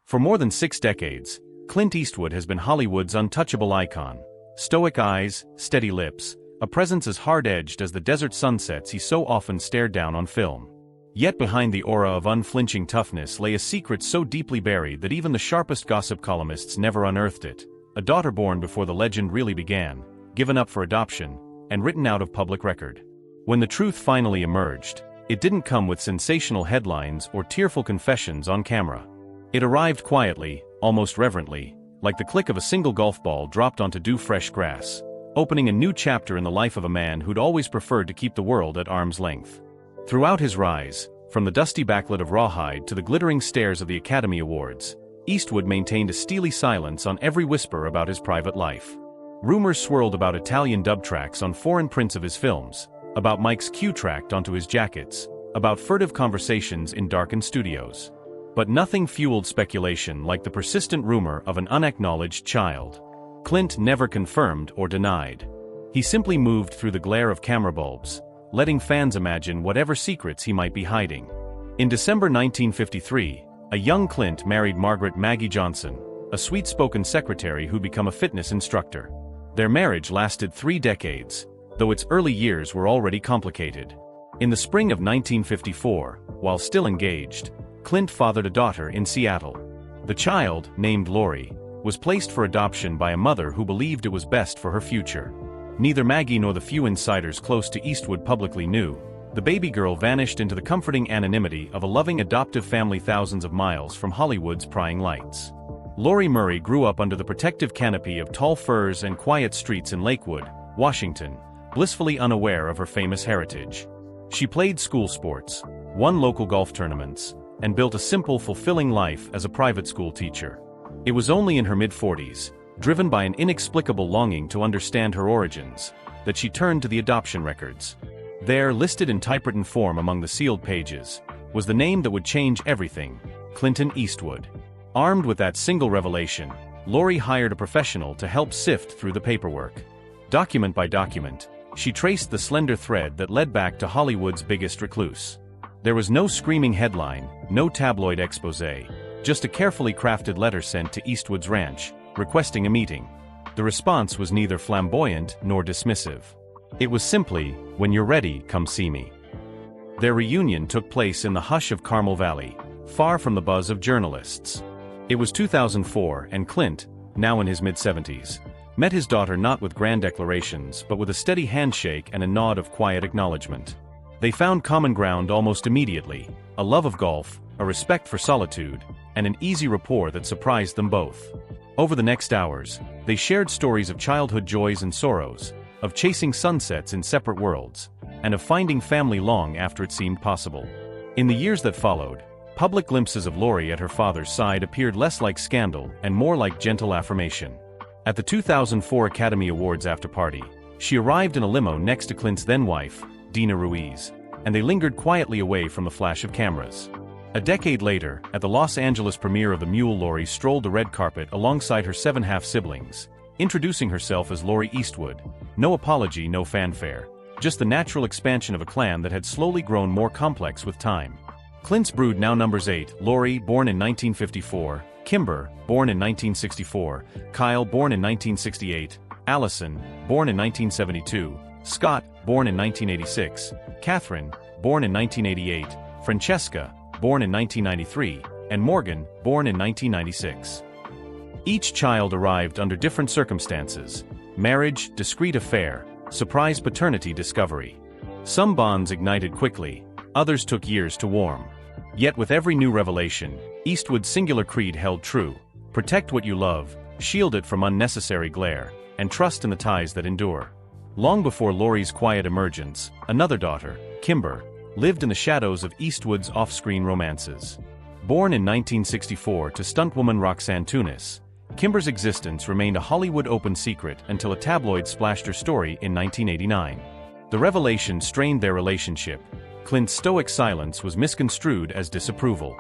For more than 6 decades, Clint Eastwood has been Hollywood's untouchable icon. Stoic eyes, steady lips, a presence as hard-edged as the desert sunsets he so often stared down on film. Yet behind the aura of unflinching toughness lay a secret so deeply buried that even the sharpest gossip columnists never unearthed it. A daughter born before the legend really began, given up for adoption, and written out of public record. When the truth finally emerged, it didn't come with sensational headlines or tearful confessions on camera. It arrived quietly, almost reverently, like the click of a single golf ball dropped onto dew-fresh grass, opening a new chapter in the life of a man who'd always preferred to keep the world at arm's length. Throughout his rise, from the dusty backlit of Rawhide to the glittering stairs of the Academy Awards, Eastwood maintained a steely silence on every whisper about his private life. Rumors swirled about Italian dub tracks on foreign prints of his films, about Mike's cue tracked onto his jackets, about furtive conversations in darkened studios. But nothing fueled speculation like the persistent rumor of an unacknowledged child. Clint never confirmed or denied. He simply moved through the glare of camera bulbs, letting fans imagine whatever secrets he might be hiding. In December 1953, a young Clint married Margaret Maggie Johnson, a sweet-spoken secretary who'd become a fitness instructor. Their marriage lasted 3 decades, though its early years were already complicated. In the spring of 1954, while still engaged, Clint fathered a daughter in Seattle. The child, named Lori, was placed for adoption by a mother who believed it was best for her future. Neither Maggie nor the few insiders close to Eastwood publicly knew. The baby girl vanished into the comforting anonymity of a loving adoptive family thousands of miles from Hollywood's prying lights. Lori Murray grew up under the protective canopy of tall firs and quiet streets in Lakewood, Washington, blissfully unaware of her famous heritage. She played school sports, won local golf tournaments, and built a simple, fulfilling life as a private school teacher. It was only in her mid-40s, driven by an inexplicable longing to understand her origins, that she turned to the adoption records. There, listed in typewritten form among the sealed pages, was the name that would change everything: Clint Eastwood. Armed with that single revelation, Lori hired a professional to help sift through the paperwork. Document by document, she traced the slender thread that led back to Hollywood's biggest recluse. There was no screaming headline, no tabloid exposé, just a carefully crafted letter sent to Eastwood's ranch, requesting a meeting. The response was neither flamboyant nor dismissive. It was simply, "When you're ready, come see me." Their reunion took place in the hush of Carmel Valley, far from the buzz of journalists. It was 2004, and Clint, now in his mid-70s, met his daughter not with grand declarations but with a steady handshake and a nod of quiet acknowledgement. They found common ground almost immediately: a love of golf, a respect for solitude, and an easy rapport that surprised them both. Over the next hours, they shared stories of childhood joys and sorrows, of chasing sunsets in separate worlds, and of finding family long after it seemed possible. In the years that followed, public glimpses of Lori at her father's side appeared less like scandal and more like gentle affirmation. At the 2004 Academy Awards after-party, she arrived in a limo next to Clint's then-wife, Dina Ruiz, and they lingered quietly away from the flash of cameras. A decade later, at the Los Angeles premiere of The Mule, Lori strolled the red carpet alongside her 7 half-siblings, introducing herself as Lori Eastwood. No apology, no fanfare, just the natural expansion of a clan that had slowly grown more complex with time. Clint's brood now numbers 8: Lori, born in 1954, Kimber, born in 1964, Kyle, born in 1968, Allison, born in 1972, Scott, born in 1986, Catherine, born in 1988, Francesca, born in 1993, and Morgan, born in 1996. Each child arrived under different circumstances: marriage, discreet affair, surprise paternity discovery. Some bonds ignited quickly, others took years to warm. Yet with every new revelation, Eastwood's singular creed held true: protect what you love, shield it from unnecessary glare, and trust in the ties that endure. Long before Lori's quiet emergence, another daughter, Kimber, lived in the shadows of Eastwood's off-screen romances. Born in 1964 to stuntwoman Roxanne Tunis, Kimber's existence remained a Hollywood open secret until a tabloid splashed her story in 1989. The revelation strained their relationship. Clint's stoic silence was misconstrued as disapproval.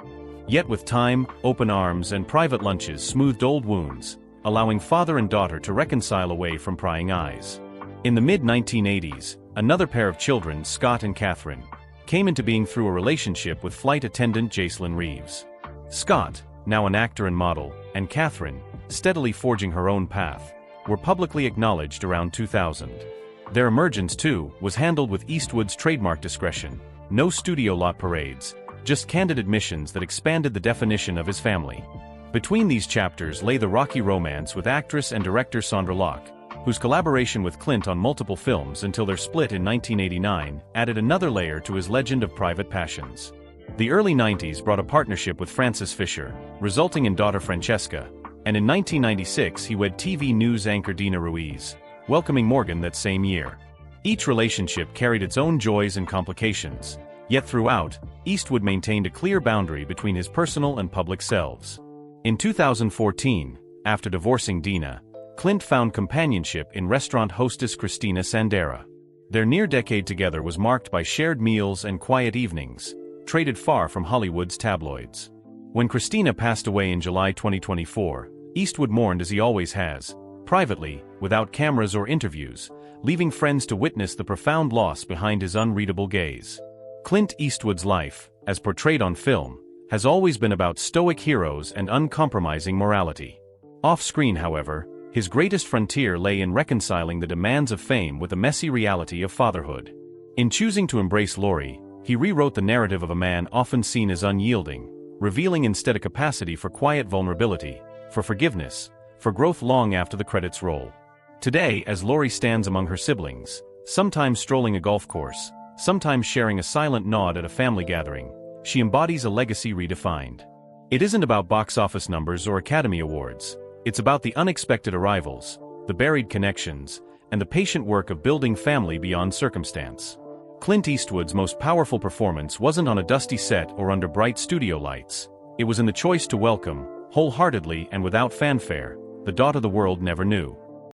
Yet with time, open arms, and private lunches smoothed old wounds, allowing father and daughter to reconcile away from prying eyes. In the mid-1980s, another pair of children, Scott and Catherine, came into being through a relationship with flight attendant Jacelyn Reeves. Scott, now an actor and model, and Catherine, steadily forging her own path, were publicly acknowledged around 2000. Their emergence, too, was handled with Eastwood's trademark discretion. No studio lot parades, just candid admissions that expanded the definition of his family. Between these chapters lay the rocky romance with actress and director Sondra Locke, whose collaboration with Clint on multiple films until their split in 1989 added another layer to his legend of private passions. The early 90s brought a partnership with Frances Fisher, resulting in daughter Francesca, and in 1996 he wed TV news anchor Dina Ruiz, welcoming Morgan that same year. Each relationship carried its own joys and complications, yet throughout, Eastwood maintained a clear boundary between his personal and public selves. In 2014, after divorcing Dina, Clint found companionship in restaurant hostess Christina Sandera. Their near-decade together was marked by shared meals and quiet evenings, traded far from Hollywood's tabloids. When Christina passed away in July 2024, Eastwood mourned as he always has, privately, without cameras or interviews, leaving friends to witness the profound loss behind his unreadable gaze. Clint Eastwood's life, as portrayed on film, has always been about stoic heroes and uncompromising morality. Off-screen, however, his greatest frontier lay in reconciling the demands of fame with the messy reality of fatherhood. In choosing to embrace Laurie, he rewrote the narrative of a man often seen as unyielding, revealing instead a capacity for quiet vulnerability, for forgiveness, for growth long after the credits roll. Today, as Laurie stands among her siblings, sometimes strolling a golf course, sometimes sharing a silent nod at a family gathering, she embodies a legacy redefined. It isn't about box office numbers or Academy Awards. It's about the unexpected arrivals, the buried connections, and the patient work of building family beyond circumstance. Clint Eastwood's most powerful performance wasn't on a dusty set or under bright studio lights. It was in the choice to welcome, wholeheartedly and without fanfare, the daughter the world never knew.